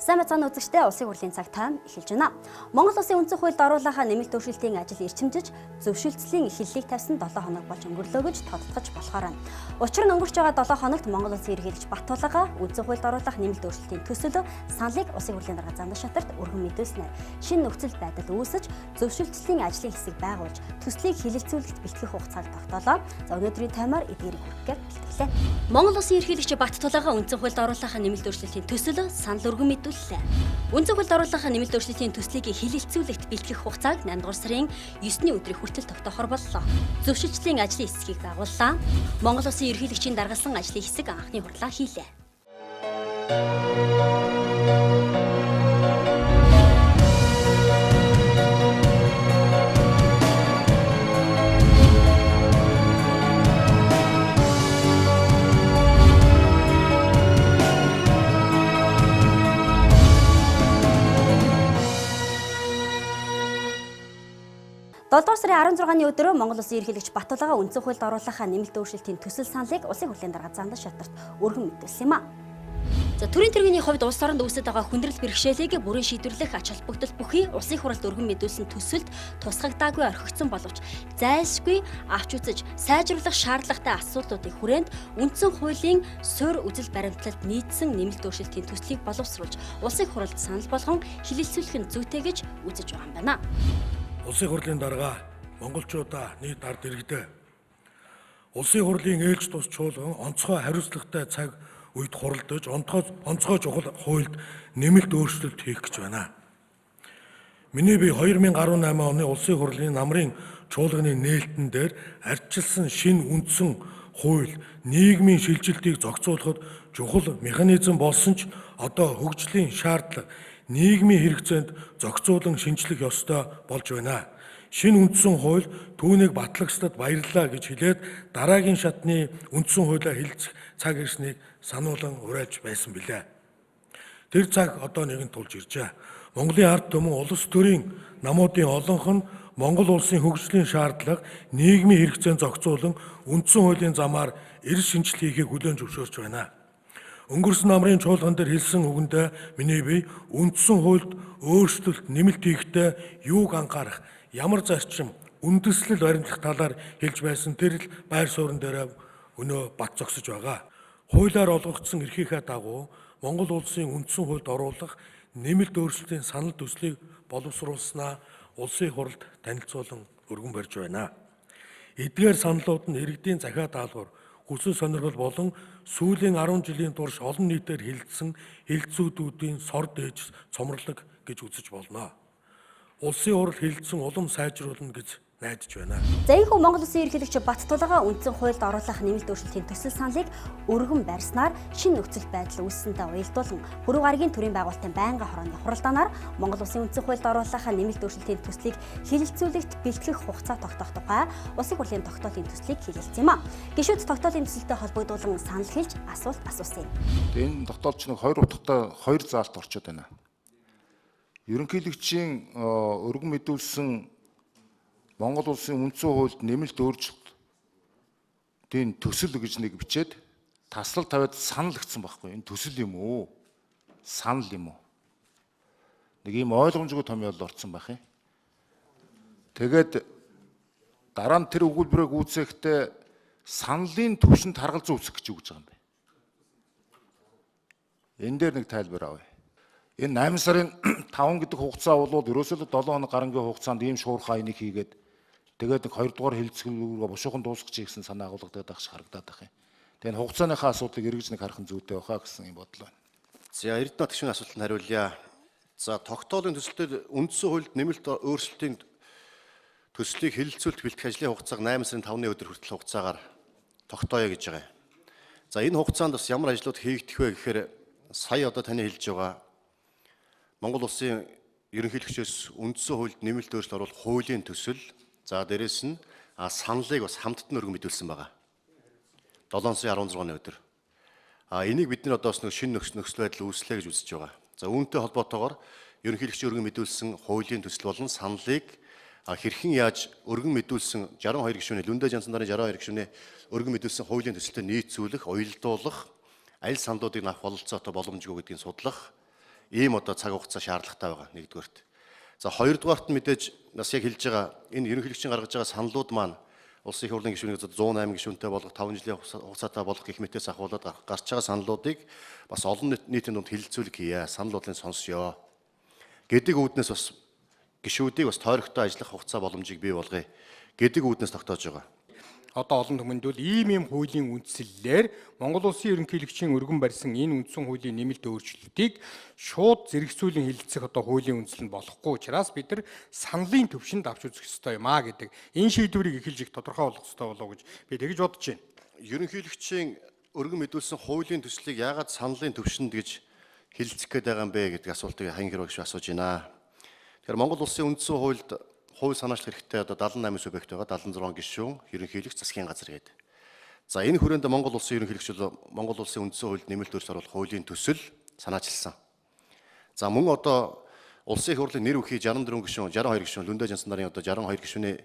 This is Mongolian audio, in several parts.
Сайн мэцэн үзэгчдээ улсын хурлын цаг тайм эхэлж байна. Монгол улсын үндсэн хуульд оруулахаа нэмэлт өөрчлөлтийн ажил эрчимжиж, зөвшөлтслийн эхлэлийг тавьсан 7 хоног болж өнгөрлөө гэж тодтогч болохоор байна. Учир нь өнгөрч байгаа 7 хоногт Монгол улсын ерөнхийлөгч Баттулга үндсэн хуульд оруулах нэмэлт өөрчлөлтийн төсөл саналыг улсын хурлын дарга Зандан шатарт өргөн мэдүүлснээр шинэ нөхцөл байдал үүсэж, зөвшөлтслийн ажлын хэсэг байгуулж, төслийг хилэлцүүлэхэд бэлтгэх хугацааг тогтоолоо. За өнөөдрийн таймаар эдгээрийг хүргэхээр бэлтгэлээ. Монгол улсын ерөнхийлөгч Баттулга үндсэн хуульд оруулах нэмэлт өөрчлөлтийн төсөл санал өргөн мэдүүллээ. Үндсэн хуульд оруулах нэмэлт өөрчлөлтийн төслийг хилэлцүүлэхэд бэлтгэх хугацааг 8 дугаар сарын 9-ний өдрийн хүртэл тогтоохоор боллоо. Зөвшөлтслийн ажлын хэсгийг байгууллаа. Монгол улсын ерөнхийлөгчийн даргалсан ажлын хэсэг анхны хурлаа хийлээ. Долоо сарын 16-ны өдөр Монгол улсын ерөнхийлөгч Баттулга үндсэн хуульд оруулах нэмэлт өөрчлөлтийн төсөл саналыг улсын хурлын дарга Зандан шатарт өргөн мэдүүлсэн юм а. За төрийн тэргийн хувьд улс оронд үүсэж байгаа хүндрэл бэрхшээлийг бүрэн шийдвэрлэх ач холбогдол бүхий улсын хурлд өргөн мэдүүлсэн төсөлд тусгагдаагүй орхигдсон боловч зайлшгүй авч үзэж сайжруулах шаардлагатай асуудлуудыг хүрээнд үндсэн хуулийн суурь үзэл баримтлалд нийцсэн нэмэлт өөрчлөлтийн төслийг боловсруулж улсын хурлд санал болгон хилэлцүүлэх нь зүйтэй гэж үзэж байгаа юм байна. Улсын хурлын дарга монголчуудаа нийт ард иргэдээ улсын хурлын ээлж тус чуулган онцгой хариуцлагатай цаг үед хуралдаж онцгой чухал хуульд нэмэлт өөрчлөлт хийх гэж байна. Миний бие 2018 оны улсын хурлын намрын чуулганы нээлтэн дээр ардчилсан шинэ үндсэн хууль нийгмийн шилжилтийг зохицуулахад чухал механизм болсон ч одоо хөгжлийн шаардлага нийгмийн хэрэгцээнд зохицуулан шинжлэх ёстой болж байна. Шинэ үндсэн хууль түүнийг батлагчдад баярлалаа гэж хэлээд дараагийн шатны үндсэн хуулиа хэлцэх цаг ирснийг сануулan уриалж байсан билээ. Тэр цаг одоо нэгэн тулж иржээ. Монголын ард түмэн улс төрийн намуудын олонх нь Монгол улсын хөгжлийн шаардлага нийгмийн хэрэгцээнд зохицуулан үндсэн хуулийн замаар эрс шинжил хийхийг хүлээн зөвшөөрч байна. Өнгөрсөн намрын чуулган дээр хэлсэн үгэндээ миний бие үндсэн хуульд өөрчлөлт нэмэлт хийхдээ юуг анхаарах, ямар зарчим, үндэслэл баримтлах талаар хэлж байсан тэр л байр суурин дээр өнөө бат зогсож байгаа. Хуулиар олгогдсон эрхийнхээ дагуу Монгол улсын үндсэн хуульд оруулах нэмэлт өөрчлөлтийн санал төслийг боловсруулснаа улсын хурлд танилцуулан өргөн барьж байна. Эдгээр саналууд нь иргэдийн захиа даалгавар хүсэл сонирхол болон сүүлийн 10 жилийн турш олон нийтээр хилцсэн хэлэлцүүдүүдийн сор дээж цомрлог гэж үзэж болно. Улсын хурл хилцсэн улам сайжруулна гэж найдаж байна. За ийхүү Монгол улсын ерөнхийлөгч Баттулга үндсэн хуульд оруулах нэмэлт өөрчлөлтийн төсөл саналыг өргөн барьснаар шинэ нөхцөл байдал үүссэнтэй уялдуулан Пүрэв гарагийн төрийн байгуулалтын байнгын хорооны хуралдаанаар Монгол улсын үндсэн хуульд оруулах нэмэлт өөрчлөлтийн төслийг хилэлцүүлэхэд бэлтгэх хугацаа тогтоох тухай улсын хурлын тогтоолын төслийг хилэлцсэн юм а. Гишүүд тогтоолын төсөлтэй холбогдуулан санал хэлж асуулт асуусан юм. Энэ тогтоолч нэг 2 утгатай 2 заалт орчод байна. Ерөнхийлөгчийн өргөн мэдүүлсэн Монгол улсын үндсэн хуульд нэмэлт өөрчлөлтийн төсөл гэж нэг бичээд таслал тавиад санал гэсэн байхгүй. Энэ төсөл юм уу? Санал юм уу? Нэг ийм ойлгомжгүй томьёол орсон байх юм. Тэгээд дараа нь тэр өгүүлбэрийг үүсэхдээ саналын түвшинд харгалзуу үүсэх гэж үгэж байгаа юм байна. Энэ дээр нэг тайлбар авъя. Энэ 8 сарын 5 гэдэг хугацаа бол ерөөсөө 7 хоног гарангийн хугацаанд ийм шуурхай энийг хийгээд тэгээд нэг 2 дугаар хилцгэлгүйгээ бушуухан дуусгачих гэсэн санаа агуулгадаг байх шиг харагдаад байх юм. Тэгээд хугацааныхаа асуудлыг эргэж нэг харах нь зүйтэй байхаа гэсэн юм бодол байна. За эрдэнэ гишүүний асуултанд хариулъя. За тогтоолын төсөлтөд үндсэн хуульд нэмэлт өөрчлөлтийн төслийг хилэлцүүлэлт бэлтгэх ажлын хугацааг 8 сарын 5-ны өдөр хүртэл хугацаагаар тогтооё гэж байгаа юм. За энэ хугацаанд бас ямар ажлууд хийгдэх вэ гэхээр сая одоо таны хэлж байгаа Монгол улсын ерөнхийлөгчөөс үндсэн хуульд нэмэлт өөрчлөлт оруулах хуулийн төсөл, за дээрэс нь саналыг бас хамтд нь өргөн мэдүүлсэн байгаа. 7 сарын 16-ны өдөр. Энийг бид нар одоо бас нэг шинэ нөхцөл байдал үүслэе гэж үзэж байгаа. За үүнтэй холбоотойгоор ерөнхийлөгчийн өргөн мэдүүлсэн хуулийн төсөл болон саналыг хэрхэн яаж өргөн мэдүүлсэн 62 гишүүний Лүндэ Жансан дарын 62 гишүүний өргөн мэдүүлсэн хуулийн төсөлтөд нийцүүлэх, уялдуулах, аль саналуудыг авах бололцоотой боломжгүй гэдгийг судлах, ийм одоо цаг хугацаа шаардлагатай байгаа нэгдүгээрт. За хоёрдугаарт нь мэдээж нас яг хэлж байгаа энэ ерөнхийлөгчийн гаргаж байгаа саналууд маань улсын их хурлын гишүүнийг 108 гишүүнтэй болгох 5 жилийн хугацаатай болгох гэх мэтээс ахуулаад гарч байгаа саналуудыг бас олон нийтийн дунд хэлэлцүүлэг хийе. Санал бодлыг сонсё гэдэг үүднээс бас гишүүдийг бас тойрогтой ажиллах хугацаа боломжийг бий болгоё гэдэг үүднээс тогтоож байгаа. Одоо олон түмэнд бол ийм хуулийн үндслэлээр Монгол улсын ерөнхийлөгчийн өргөн барьсан энэ үндсэн хуулийн нэмэлт өөрчлөлтийг шууд зэрэгцүүлэн хэлэлцэх одоо хуулийн үндсэл нь болохгүй учраас бид нар саналын төвшөнд авч үзэх ёстой юм а гэдэг энэ шийдвэрийг эхэлж их тодорхой болгох ёстой болов уу гэж би тэгж бодож байна. Ерөнхийлөгчийн өргөн мэдүүлсэн хуулийн төслийг яагаад саналын төвшөнд гэж хэлэлцэх гээд байгаа юм бэ гэдэг асуултыг хань хэрэг гэж асууж байна. Тэгэхээр Монгол улсын үндсэн хуульд хууль санаачлах хэрэгтэй одоо 78 субъект байгаа 76 гишүүн ерөнхийлөгч засгийн газар гэдэг. За энэ хүрээнд Монгол улсын ерөнхийлөгч бол Монгол улсын үндсэн хуульд нэмэлт өөрчлөлт оруулах хуулийн төсөл санаачилсан. За мөн одоо улсын их хурлын нэр бүхий 64 гишүүн 62 гишүүн Лүндэ Жансан нарын одоо 62 гишүүний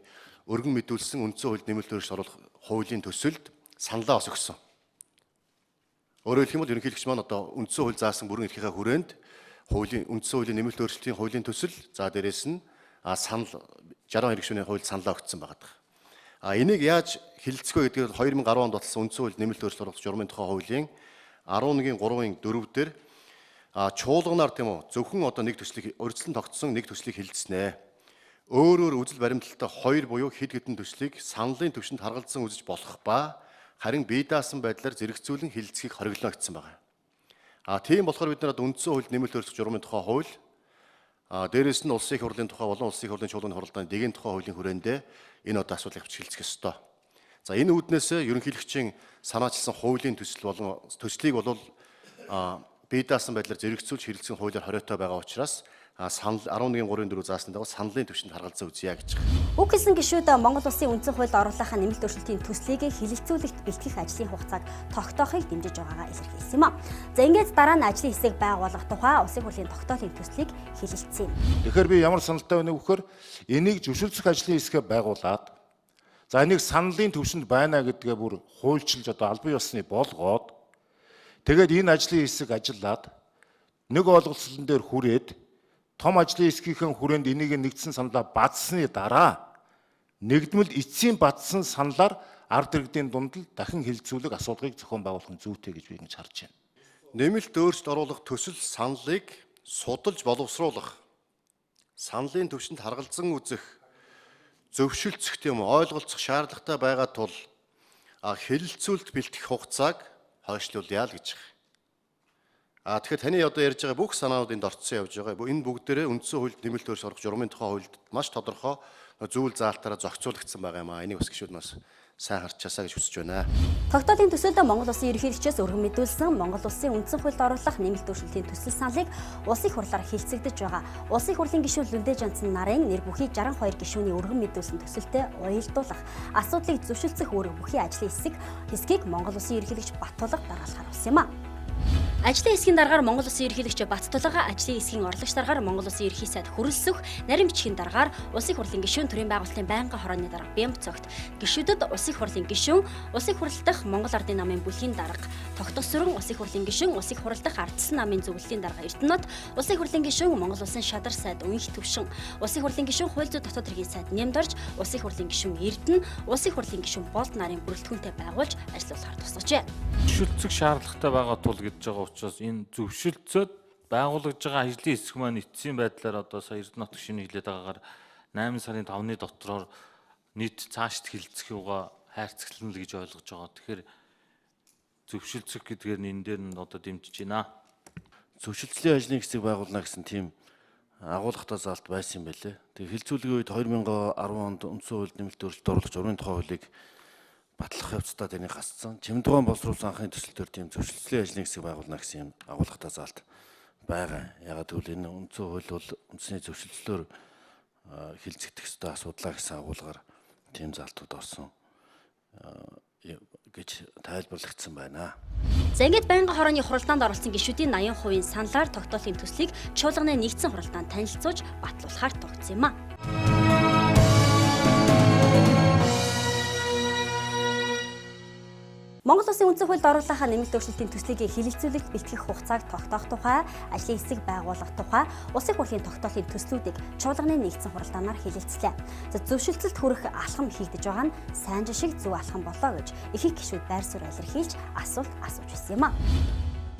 өргөн мэдүүлсэн үндсэн хуульд нэмэлт өөрчлөлт оруулах хуулийн төсөлд саналаа бас өгсөн. Өөрөөр хэлбэл ерөнхийлөгч маань одоо үндсэн хууль заасан бүрэн эрхийнхээ хүрээнд хуулийн үндсэн хуулийн нэмэлт өөрчлөлтийн хуулийн төсөл за дээрээс нь санал 62 гишүүний хуульд саналаа өгсөн байгаа. Энийг яаж хэлэлцэх вэ гэдгээр 2010 онд баталсан үндсэн хуульд нэмэлт өөрчлөлт оруулах журмын тухай хуулийн 11-ийн 3-ын 4 дээр чуулганаар тийм үү зөвхөн одоо нэг төслийг урьдчилан тогтсон нэг төслийг хэлэлцэнэ. Өөр үзэл баримталтай хоёр буюу хэд хэдэн төслийг саналын төвшөнд харгалзан үзэж болох ба харин бие даасан байдлаар зэрэгцүүлэн хэлэлцэхийг хориглоно гэсэн байна. Тийм болохоор бид нар үндсэн хуульд нэмэлт өөрчлөлт журмын тухай хууль дээрээс нь улсын их хурлын тухай болон улсын их хурлын чуулганы хуралдааны дэгийн тухай хуулийн хүрээндээ энэ одоо асуудлыг авч хэлцэх ёстой. За энэ үүднээс ерөнхийлөгчийн санаачилсан хуулийн төсөл болон төслийг бол бие даасан байдлаар зэрэгцүүлж хэрэгцсэн хуулиар хориотой байгаа учраас санал 11-ийн 3-4 заасны дагуу саналын төвшөнд харгалзан үзье гэж байгаа. Үг хэлсэн гишүүд Монгол улсын үндсэн хуульд оруулахын нэмэлт өөрчлөлтийн төслийг хэлэлцүүлэгт бэлтгэх ажлын хугацааг тогтоохыг дэмжиж байгаагаа илэрхийлсэн юм а. За ингээд дараа нь ажлын хэсэг байгуулах тухай улсын хурлын тогтоолын төслийг хэлэлцсэн. Тэгэхээр би ямар саналтай байна вэ гэхээр энийг зөвшөлдсөх ажлын хэсгээ байгуулад за энийг саналын төвшөнд байна гэдгээ бүр хуульчилж одоо албан ёсны болгоод тэгээд энэ ажлын хэсэг ажиллаад нэг олголцлон дээр хүрээд том ажлын хэсгийнхэн хүрээнд энийг нэгдсэн саналаа бадсны дараа нэгдмэл эцсийн бадсан саналаар ард иргэдийн дунд л дахин хэлэлцүүлэг асуудлыг зохион байгуулах нь зүйтэй гэж би ингэж харж байна. Нэмэлт өөрчлөлт оруулах төсөл саналыг судалж боловсруулах, саналын төвшөнд харгалзан үзэх, зөвшөлдсөх тийм ойлголцох шаардлагатай байгаа тул хэлэлцүүлэлт бэлтгэх хугацааг хойшлуулъя л гэж байна. Тэгэхээр таны одоо ярьж байгаа бүх санаанууд энд орцсон явж байгаа. Энэ бүгдээрээ үндсэн хуульд нэмэлт өөрчлөлт оруулах журмын тухай хуульд маш тодорхой зүйл заалтаараа зохицуулагдсан байгаа юм аа. Энийг бас гишүүд нас сайн харчаасаа гэж хүсэж байна. Тогтоолын төсөлд Монгол улсын ерөнхийлөгчөөс өргөн мэдүүлсэн Монгол улсын үндсэн хуульд оруулах нэмэлт өөрчлөлтийн төсөл саналыг улсын их хурлаар хэлцэгдэж байгаа. Улсын их хурлын гишүүн Лүндэ Жансан нарын нэр бүхий 62 гишүүний өргөн мэдүүлсэн төсөлтэй уялдуулах, асуудлыг зөвшөлдсөх үүрэг бүхий ажлын хэсгийг Монгол улсын ерөнхийлөгч Баттулга даргаалахаар болсон юм а. Ажлын хэсгийн дараагаар Монгол улсын ерөнхийлөгч Баттулга, ажлын хэсгийн орлогч дараагаар Монгол улсын ерөнхий сайд Хүрэлсөх, нарийн бичгийн дараагаар улсын хурлын гишүүн төрийн байгуулалтын байнгын хорооны дарга Бямб цогт, гишүүдэд улсын хурлын гишүүн, улсын хурал дахь Монгол Ардын намын бүлгийн дарга, тогтох сүрэн улсын хурлын гишүүн, улсын хурал дахь Ардсан намын зөвлөлийн дарга Эрдэнэт, улсын хурлын гишүүн Монгол улсын шадар сайд УИХ төвшин, улсын хурлын гишүүн хууль зүйн дотоод хэргийн сайд Нямдорж, улсын хурлын гишүүн Эрдэнэ, улсын хурлын гишүүн Болд нарын бүрэлдэхүүнтэй байгуулж ажиллуулахар тусгажээ. Зөвшөлдсөх шаардлагатай байгаа тул гэж байгаа учраас энэ зөвшөлдсөд байгуулагдж байгаа ажлын хэсэг маань эцсийн байдлаар одоо сая Эрдэнэт гишүүний хэлээд байгаагаар 8 сарын 5-ны дотороор нийт цаашд хилцэх юугаа хайрцаглана л гэж ойлгож байгаа. Тэгэхээр зөвшөлдсөх гэдгээр нь энэ дээр нь одоо дэмжиж байна. Зөвшөлтлийн ажлын хэсэг байгуулна гэсэн тийм агуулгатай заалт байсан юм байлээ. Тэгээ хилцүүлгийн үед 2010 онд үндсэн хуульд нэмэлт өөрчлөлт оруулах журмын тухай хуулийг батлах явцдаа тэнийг гасцсан. Чимдгуун боловсруулсан анхны төсөл төр тийм зөвшөлтлийн ажлын хэсэг байгуулна гэсэн юм агуулгатай заалт байгаа. Ягаад гэвэл энэ үндсэн хууль бол үндэсний зөвшөлтлөөр хилцэгдэх ёстой асуудлаа гэсэн агуулгаар тийм заалтууд орсон гэж тайлбарлагдсан байна. За ингээд байнгын хорооны хуралдаанд оролцсон гишүүдийн 80% саналаар тогтоолын төслийг чуулганы нэгдсэн хуралдаанд танилцуулж батлуулахаар тогтсон юм а. Монгол Улсын үндсэн хуульд оруулахаа нэмэлт өөрчлөлтийн төслийг хэлэлцүүлэлт бэлтгэх хугацааг тогтоох тухай, ажлын хэсэг байгуулах тухай, улсын хурлын тогтоолын төслүүдийг чуулганы нэгдсэн хуралдаанаар хэлэлцлээ. Зөвшөлтсөлд хүрэх алхам хийгдэж байгаа нь сайн жишг зөв алхам болоо гэж ихэнх гишүүд байр суурь илэрхийлж асуулт асууж байсан юм а.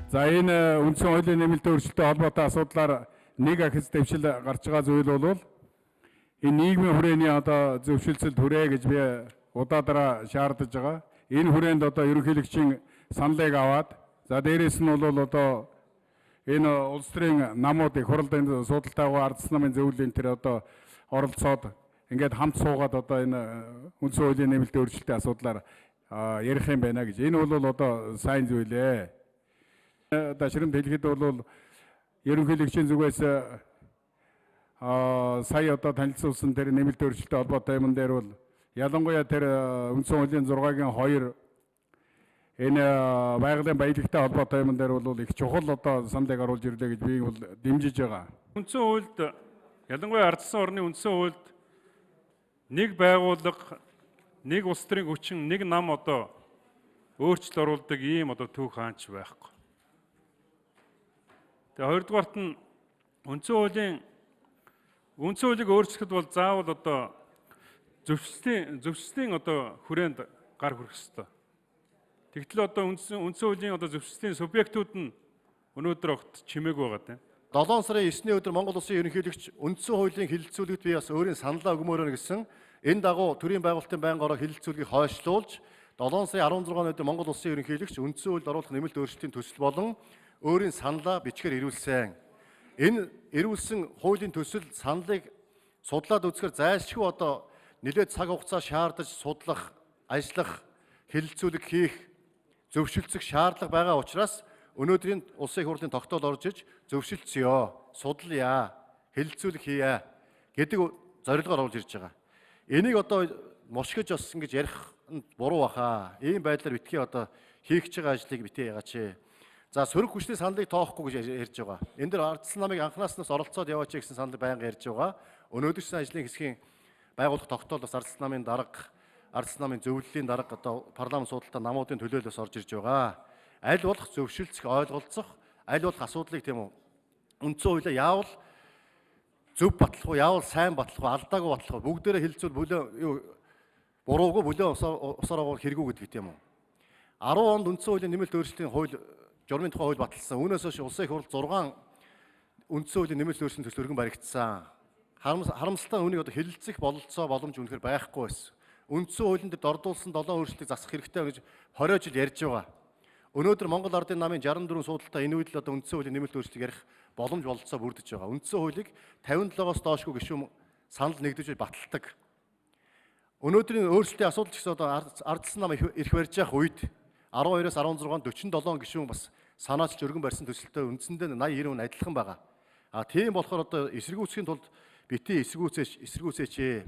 За энэ үндсэн хуулийн нэмэлт өөрчлөлттэй холбоотой асуудлаар нэг ахис дэвшил гарч байгаа зүйл бол энэ нийгмийн хүрээний одоо зөвшөлтсөлд хүрээ гэж би удаадараа шаардаж байгаа. Энэ хүрээнд одоо ерөнхийлөгчийн саналыг аваад за дээрээс нь бол одоо энэ улс төрийн намуудыг хуралдааны судалтайгаа ардс намын зөвлөлийн тэр одоо оролцоод ингээд хамт суугаад одоо энэ үндсэн хуулийн нэмэлт өөрчлөлтийн асуудлаар ярих юм байна гэж. Энэ бол одоо сайн зүйл ээ. Дашрамд хэлэхэд бол ерөнхийлөгчийн зүгээс сая одоо танилцуулсан тэр нэмэлт өөрчлөлттэй холбоотой юм дээр бол ялангуяа тэр үндсэн хуулийн 6-гийн 2 энэ байгалийн баялагтай холбоотой юм дээр бол их чухал одоо саналыг оруулж ирлээ гэж би бол дэмжиж байгаа. Үндсэн хуульд ялангуяа ардсан орны үндсэн хуульд нэг байгууллага, нэг улс төрийн хүчин, нэг нам одоо өөрчлөлт оруулдаг ийм одоо түүх хаанч байхгүй. Тэгээ хоёрдугаарт нь үндсэн хуулийг өөрчлөхөд бол заавал одоо зөвшөлтийн одоо хүрээнд гар хүрэх ёстой. Тэгтэл одоо үндсэн хуулийн одоо зөвшөлтийн субъектууд нь өнөөдөр огт чимээгүй байгаа тийм. 7 сарын 9-ний өдөр Монгол Улсын ерөнхийлөгч үндсэн хуулийн хэлэлцүүлэгт би бас өөрийн саналаа өгмөөрөө гэсэн энэ дагуу төрийн байгуулалтын байнга ороо хэлэлцүүлгийг хойшлуулж 7 сарын 16-ны өдөр Монгол Улсын ерөнхийлөгч үндсэн хуульд оруулах нэмэлт өөрчлөлтийн төсөл болон өөрийн саналаа бичгээр ирүүлсэн. Энэ ирүүлсэн хуулийн төсөл саналыг судлаад үзэхээр зайлшгүй одоо нэлээд цаг хугацаа шаардаж судлах, ажиллах, хэлэлцүүлэг хийх, зөвшөлдсөх шаардлага байгаа учраас өнөөдрийн улсын хурлын тогтоол орж иж зөвшөлдсөё, судлая, хэлэлцүүлэг хийе гэдэг зорилгоор оруулж ирж байгаа. Энийг одоо мушгиж бас ингэж ярих нь буруу баха. Ийм байдлаар битгий одоо хийх гэж байгаа ажлыг битгий яагач. За сөрөг хүчний саналыг тоохгүй гэж ярьж байгаа. Энэ дэр ардсан намыг анхнаасаас оролцоод яваач гэсэн саналыг байнга ярьж байгаа. Өнөөдрийн ажлын хэсгийн байгуулах тогтоол бас ардсан намын дарга, ардсан намын зөвлөлийн дарга одоо парламент судалтаа намуудын төлөөлөөс орж ирж байгаа. Аль болох зөвшөлдсөх, ойлголцох, аль болох асуудлыг тийм үү үндсэн хуулиа яавал зөв батлах уу, яавал сайн батлах уу, алдаагүй батлах уу бүгдээрээ хэлэлцүүл буруугүй бүлээн усаар хэрэггүй гэдэг тийм үү. 10 онд үндсэн хуулийн нэмэлт өөрчлөлтийн хууль журмын тухай хууль баталсан. Үүнээс хойш улсын их хурл 6 үндсэн хуулийн нэмэлт өөрчлөлтийн төсөл өргөн баригдсан. Харамсалтай үнийг одоо хэлэлцэх бололцоо боломж үнэхээр байхгүй байсан. Үндсэн хуулийн дээр дордуулсан 7 өөрчлөлтийг засах хэрэгтэй гэж 20 жил ярьж байгаа. Өнөөдөр Монгол Ардын намын 64 судалтаа энэ үед л одоо үндсэн хуулийн нэмэлт өөрчлөлтийг ярих боломж бололцоо бүрдэж байгаа. Үндсэн хуулийг 57-оос доошгүй гишүүн санал нэгдэж баталдаг. Өнөөдрийн өөрчлөлтийн асуудал ч гэсэн одоо ардсан нам ирэх барьж явах үед 12-оос 16-нд 47 гишүүн бас санаачилж өргөн барьсан төсөлтөд үндсэндээ 80-90% адилхан байгаа. Тийм болохоор одоо эсэргүүцхийн тулд бити эсэргүүцээч.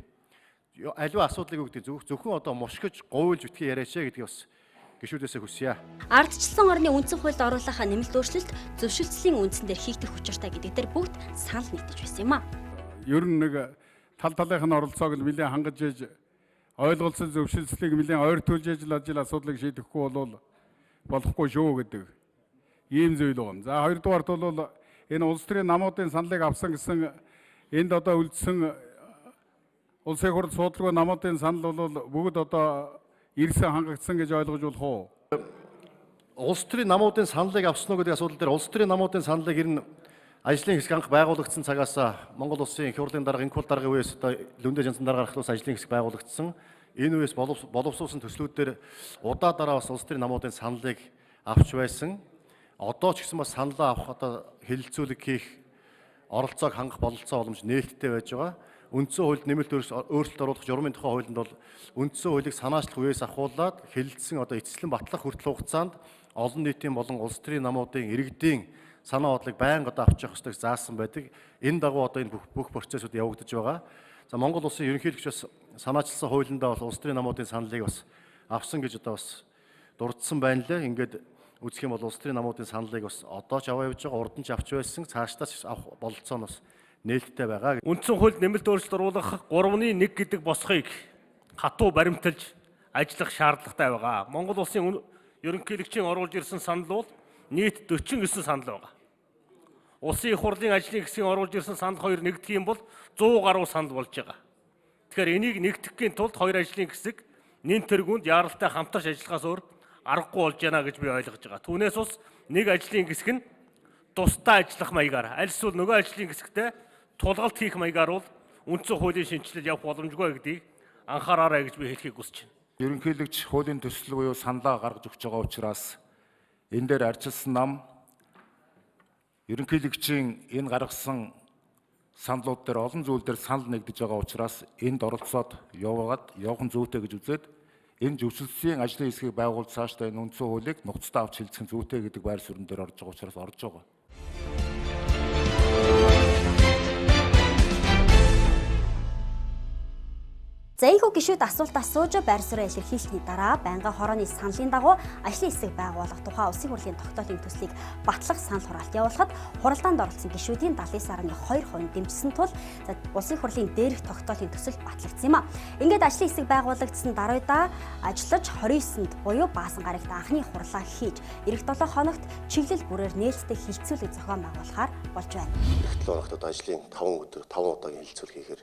Аливаа асуудлыг өгдөг зөвхөн одоо мушгиж говьлж битгий яриач гэдгийг бас гишүүдээсээ хүсье. Ардчилсан орны үндсэн хуульд оруулахаа нэмэлт өөрчлөлт зөвшөлтслийн үндсэн дээр хийгдэх учиртай гэдэг дээр бүгд санал нэгдэж байсан юм а. Ер нь нэг талынх нь оролцоог нэлээд хангаж ээж ойлголцол зөвшөлтслийг нэлээд ойртуулж ажил асуудлыг шийдэхгүй бол болохгүй шүү гэдэг ийм зүйл байна. За хоёрдугаарт бол энэ улс төрийн намуудын саналыг авсан гэсэн энд одоо үлдсэн улсын хурл судалгүй намуудын санал бол бүгд одоо ирсэн хангагдсан гэж ойлгож болох уу? Улс төрийн намуудын саналыг авсан уу гэдэг асуудал дээр улс төрийн намуудын саналыг ер нь ажлын хэсэг анх байгуулагдсан цагаас Монгол Улсын их хурлын дарга энэхүүл даргын үеэс одоо лүндэ жансан дарга гарахлаас ажлын хэсэг байгуулагдсан. Энэ үеэс боловсруулсан төслүүдээр удаа дараа бас улс төрийн намуудын саналыг авч байсан. Одоо ч гэсэн бас саналаа авах одоо хэлэлцүүлэг хийх оролцоог хангах бололцоо боломж нээлттэй байж байгаа. Үндсэн хуульд нэмэлт өөрчлөлт оруулах журмын тухай хуулинд бол үндсэн хуулийг санаачлах үеэс ахуулаад хэлэлцсэн одоо эцэслэн батлах хүртэл хугацаанд олон нийтийн болон улс төрийн намуудын иргэдийн санаа бодлыг байнга одоо авч явах ёстойг заасан байдаг. Энэ дагуу одоо энэ бүх процессыг явагдаж байгаа. За Монгол Улсын ерөнхийлөгч бас санаачилсан хуулиндаа бол улс төрийн намуудын саналыг бас авсан гэж одоо бас дурдсан байна лээ. Ингээд үзэх юм бол улс төрийн намуудын саналыг бас одоо ч аваа явж байгаа, урд нь ч авч байсан, цаашдаа ч авах бололцоо нь бас нээлттэй байгаа. Үндсэн хуульд нэмэлт өөрчлөлт оруулах 3-1 гэдэг босхийг хатуу баримталж ажиллах шаардлагатай байгаа. Монгол Улсын ерөнхийлөгчийн оруулж ирсэн санал бол нийт 49 санал байна. Улсын их хурлын ажлын хэсгийн оруулж ирсэн санал 2 нэгдэх юм бол 100 гаруй санал болж байгаа. Тэгэхээр энийг нэгтгэхийн тулд хоёр ажлын хэсэг нэн тэргуунд яаралтай хамтарч ажиллахаас өөр аргагүй болж байна гэж би ойлгож байгаа. Түүнээс ус нэг ажлын хэсэг нь тусдаа ажиллах маягаар аль эсвэл нөгөө ажлын хэсэгтээ тулгалт хийх маягаар бол үндсэн хуулийн шинжилэл явах боломжгүй гэдгийг анхаараарай гэж би хэлхийг хүсэж байна. Ерөнхийлөгч хуулийн төсөл буюу саналаа гаргаж өгч байгаа учраас энэ дээр арчилсан нам ерөнхийлөгчийн энэ гаргасан саналууд дээр олон зүйл дээр санал нэгдэж байгаа учраас энд оролцоод явах нь зүйтэй гэж үзээд энэ зөвшөлтсийн ажлын хэсгийг байгуул цаашдаа энэ үндсэн хуулийг нухацтай авч хэлцэх нь зүйтэй гэдэг байр суурин дээр орж байгаа учраас орж байгаа. За ийхүү гишүүд асуулт асууж байр суурь илэрхийлсэний дараа байнгын хорооны саналын дагуу ажлын хэсэг байгуулах тухай улсын хурлын тогтоолын төслийг батлах санал хураалт явуулахад хуралдаанд оролцсон гишүүдийн 79.2% дэмжсэн тул улсын хурлын дээрх тогтоолын төсөл батлагдсан юм а. Ингээд ажлын хэсэг байгуулагдсан даруйдаа ажиллаж 29-нд буюу баасан гарагт анхны хурлаа хийж эх 7 хоногт чиглэл бүрээр нээлттэй хилцүүлэг зохион байгуулахаар болж байна. Эх 7 хоногт ажлын 5 удаагийн хилцүүлэг хийхээр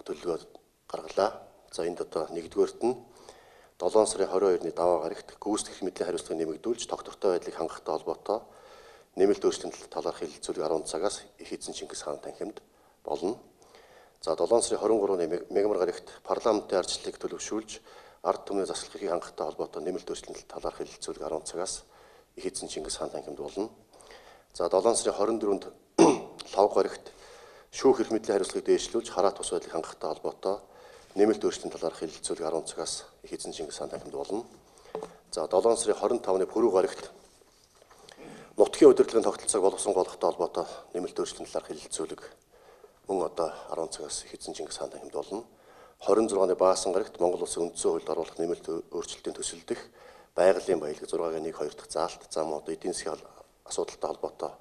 төлөвлөгөө гаргалаа. За энд одоо нэгдүгээрт нь 7 сарын 22-ны даваа гарагт гүйцэтгэх мэдлийн хариуцлагыг нэмэгдүүлж тогтвортой байдлыг хангахтай холбоотой нэмэлт өөрчлөлтийн талаарх хэлэлцүүлэг 10 цагаас их эзэн Чингис хаан танхимд болно. За 7 сарын 23-ны мегмар гарагт парламентын ардчлалыг төлөвшүүлж ард түмний заслахыг хангахтай холбоотой нэмэлт өөрчлөлтийн талаарх хэлэлцүүлэг 10 цагаас их эзэн Чингис хаан танхимд болно. За 7 сарын 24-нд лав гарагт шүүх эрх мэдлийн хариуцлагыг дээшлүүлж хараа тус байдлыг хангахтай холбоотой нэмэлт өөрчлөлтийн талаарх хэлэлцүүлэг 10 цагаас их эзэн Чингис хаан танхимд болно. За 7 сарын 25-ны пүрэв гарагт нутгийн удирдлагын тогтолцоог боловсон болгохтой холбоотой нэмэлт өөрчлөлтийн талаарх хэлэлцүүлэг мөн одоо 10 цагаас их эзэн Чингис хаан танхимд болно. 26-ны баасан гарагт Монгол Улсын үндсэн хуульд оруулах нэмэлт өөрчлөлтийн төсөл дэх байгалийн баялаг 6-1 2 дахь заалт зам одоо эдийн засгийн асуудалтай холбоотой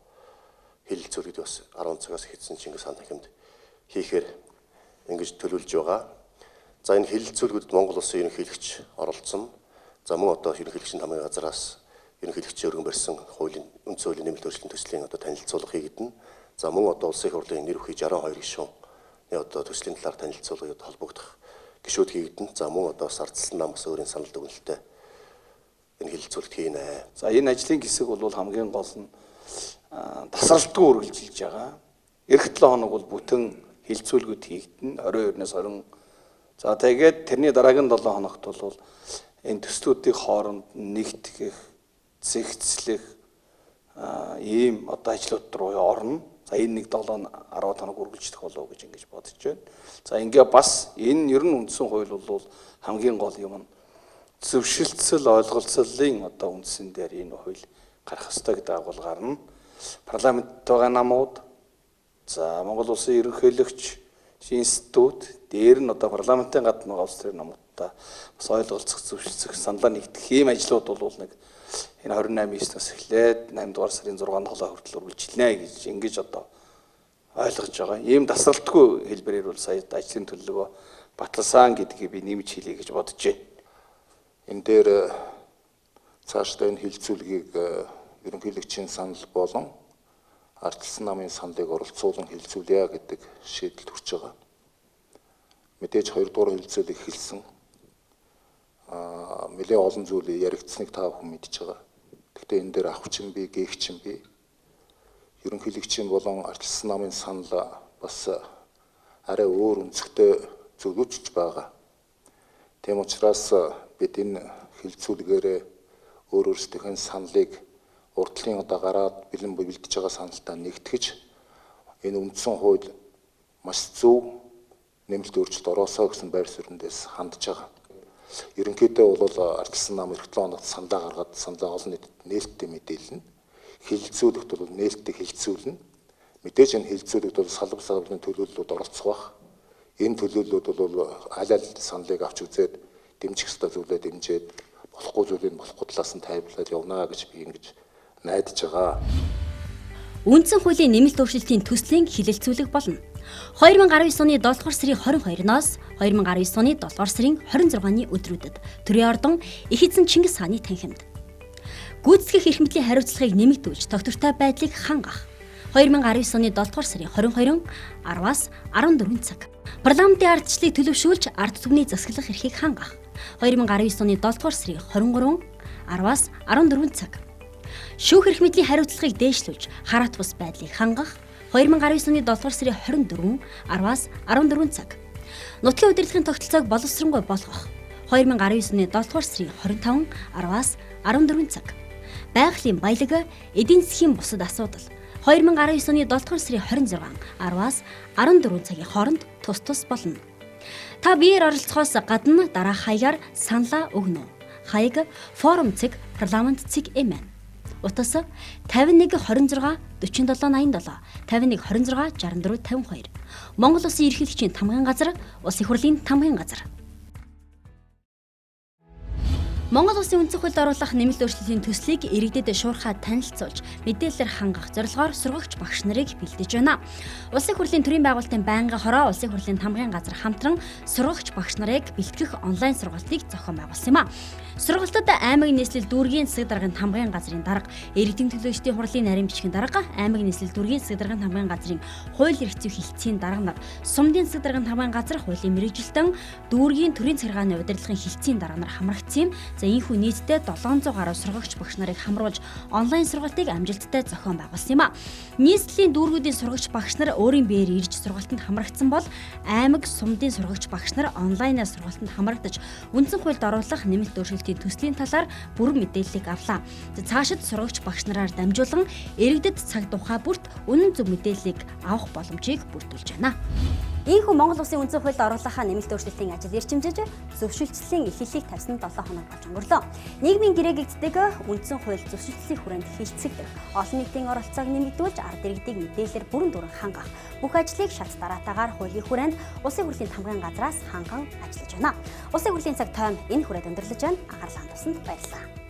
хэлэлцүүлэгд бас 10 цагаас их эзэн Чингис хаан танхимд хийхээр ингэж төлөвлөж байгаа. За энэ хэлэлцүүлгүүдэд Монгол Улсын ерөнхийлөгч оролцсон. За мөн одоо ерөнхийлөгчийн намын газраас ерөнхийлөгчийн өргөн барьсан хуулийн үндсэн хуулийн нэмэлт өөрчлөлтийн төслийн одоо танилцуулга хийгдэнэ. За мөн одоо улсын их хурлын нэр бүхий 62 гишүүн одоо төслийн талаар танилцуулгад холбогдох гишүүд хийгдэнэ. За мөн одоо сардсан нам бас өөрийн санал дүгнэлтэд энэ хэлэлцүүлэгт хийнэ. За энэ ажлын хэсэг бол хамгийн гол нь тасралтгүй үргэлжилж байгаа. Эх 7 хоног бол бүтэн хэлэлцүүлгүүд хийгдэнэ. 22-наас 20. За тэгээд тэрний дараагийн 7 хоногт бол энэ төслүүдийн хооронд нэгтгэх, зэгцлэх ийм одоо ажлууд руу орно. За энэ нэг 7-10 хоног үргэлжлэх болов гэж ингэж бодож байна. За ингээ бас энэ ер нь үндсэн хууль бол хамгийн гол юм нь зөвшөлтсөл ойлголцлын одоо үндсэн дээр энэ хууль гарах ёстой гэдэг агуул гарна. Парламент байгаа намууд, за Монгол Улсын ерөнхийлөгч институт дээр нь одоо парламентын гадна байгаа улс төрийн намуудтай бас ойлголцох зөвшөлдсөх саналаа нэгтгэх ийм ажлууд бол нэг энэ 28-9-наас эхлээд 8 дугаар сарын 6-7 хүртэл үргэлжилнэ гэж ингэж одоо ойлгож байгаа. Ийм тасралтгүй хэлбэрээр бол сая ажлын төлөвлөгөө баталсан гэдгийг би нэмж хэлье гэж бодож байна. Энэ дээр цаашдаа энэ хэлэлцүүлгийг ерөнхийлөгчийн санал болон ардчилсан намын саналыг оролцуулан хэлэлцүүлье гэдэг шийдэл төрж байгаа. Мэдээж 2 дугаар хэлэлцүүлэг эхэлсэн. Нэлээд олон зүйл яригдсныг та бүхэн мэдж байгаа. Гэхдээ энэ дээр авчин би, гээгчин би. Ерөнхийлөгчийн болон ардчилсан намын санал бас арай өөр өнцгтэй зөвлөж байгаа. Тийм учраас бид энэ хэлэлцүүлгээр өөр өөрсдийнхээ саналыг урдлын одоо гараад бэлэн бэлдэж байгаа саналтай нэгтгэж энэ үндсэн хууль маш зөв нэмэлт өөрчлөлт ороосоо гэсэн байр суурьнаас хандж байгаа. Ерөнхийдөө бол ардчилсан нам эх 7 хоногт саналаа гаргаад саналаа олон нийтэд нээлттэй мэдээлнэ. Хэлэлцүүлэгт бол нээлттэй хэлэлцүүлнэ. Мэдээж энэ хэлэлцүүлэгт бол салбар салбарын төлөөллүүд оролцох бах. Энэ төлөөллүүд бол аль аль саналыг авч үзээд дэмжих ёстой зүйлээ дэмжиж болохгүй зүйлийг болохгүй талаас нь тайлбарлаад явна гэж би ингэж найдаж байгаа. Үндсэн хуулийн нэмэлт өөрчлөлтийн төслийн хэлэлцүүлэг болно. 2019 оны 7 дугаар сарын 22-ноос 2019 оны 7 дугаар сарын 26-ны өдрүүдэд төрийн ордон их эзэн Чингис хааны танхимд Гүйцэтгэх эрх мэдлийн хариуцлагыг нэмэгдүүлж, тогтвортой байдлыг хангах. 2019 оны 7 дугаар сарын 22-н 10-аас 14 цаг. Парламентын ардчлалыг төлөвшүүлж, ард түмний засаглах эрхийг хангах. 2019 оны 7 дугаар сарын 23-н 10-аас 14 цаг. Шүүх эрх мэдлийн хариуцлагыг дээшлүүлж, хараат бус байдлыг хангах. 2019 оны 7 дугаар сарын 24-н 10-аас 14 цаг. Нутгийн удирдлагын тогтолцоог боловсронгуй болгох. 2019 оны 7 дугаар сарын 25-н 10-аас 14 цаг. Байгалийн баялаг, эдийн засгийн бусад асуудал 2019 оны 7 дугаар сарын 26, 10-аас 14 цагийн хооронд тус болно. Та биеэр оролцохоос гадна дараах хаягаар саналаа өгнө үү? Хаяг: форум.цэг парламент.цэг эмэн. Утас: 51 26 47 87 51 26 64 52. Монгол Улсын ерөнхийлөгчийн тамгын газар, Улсын хурлын тамгын газар. Монгол Улсын үндсэн хуульд оруулах нэмэлт өөрчлөлтийн төслийг иргэдэд шуурхай танилцуулж, мэдээлэлээр хангах зорилгоор сургагч багш нарыг бэлдэж байна. Улсын хурлын төрийн байгуулалтын байнгын хороо, Улсын хурлын тамгын газар хамтран сургагч багш нарыг бэлтгэх онлайн сургалтыг зохион байгуулсан юм а. Сургалтад аймаг нийслэл дүүргийн засаг даргын тамгын газрын дарга, иргэдийн төлөөлөгчдийн хурлын нарийн бичгийн дарга, аймаг нийслэл дүүргийн засаг даргын тамгын газрын хууль эрх зүйн хилцээний дарга нар, сумдын засаг даргын тамгын газар хуулийн мэргэжилтэн, дүүргийн төрийн захиргааны удирдлагын хилцээний дарга нар хамрагдсан юм. За ийхүү нийтдээ 700 гаруй сургагч багш нарыг хамруулж онлайн сургалтыг амжилттай зохион байгуулсан юм а. Нийслэлийн дүүргүүдийн сургагч багш нар өөрийн биеэр ирж сургалтанд хамрагдсан бол аймаг сумдын сургагч багш нар онлайнаар сургалтанд хамрагдаж үндсэн хуульд оруулах нэмэлт өөрчлөлтийн төслийн талаар бүрэн мэдээллийг авлаа. Цаашид сургагч багш нараар дамжуулан иргэдэд цаг тухай бүрт үнэн зөв мэдээллийг авах боломжийг бүрдүүлж байна. Ийхүү Монгол Улсын үндсэн хуульд оруулахаа нэмэлт өөрчлөлтийн ажил эрчимжиж, зөвшөлтслийн эхлэлийг тавьсан 7 хоног болж өнгөрлөө. Нийгмийн гэрээгддэг үндсэн хууль зөвшөлтслийн хүрээнд хилцэгдэх, олон нийтийн оролцоог нэмэгдүүлж, ард иргэдийг мэдээлэлээр бүрэн дүрэн хангах бүх ажлыг шат дараатаагаар хуулийн хүрээнд Улсын хурлын тамгын газраас ханган ажиллаж байна. Улсын хурлын цаг тойм энэ хүрээд өндөрлөж байна. Анхаарлаа хандуулсанд баярлалаа.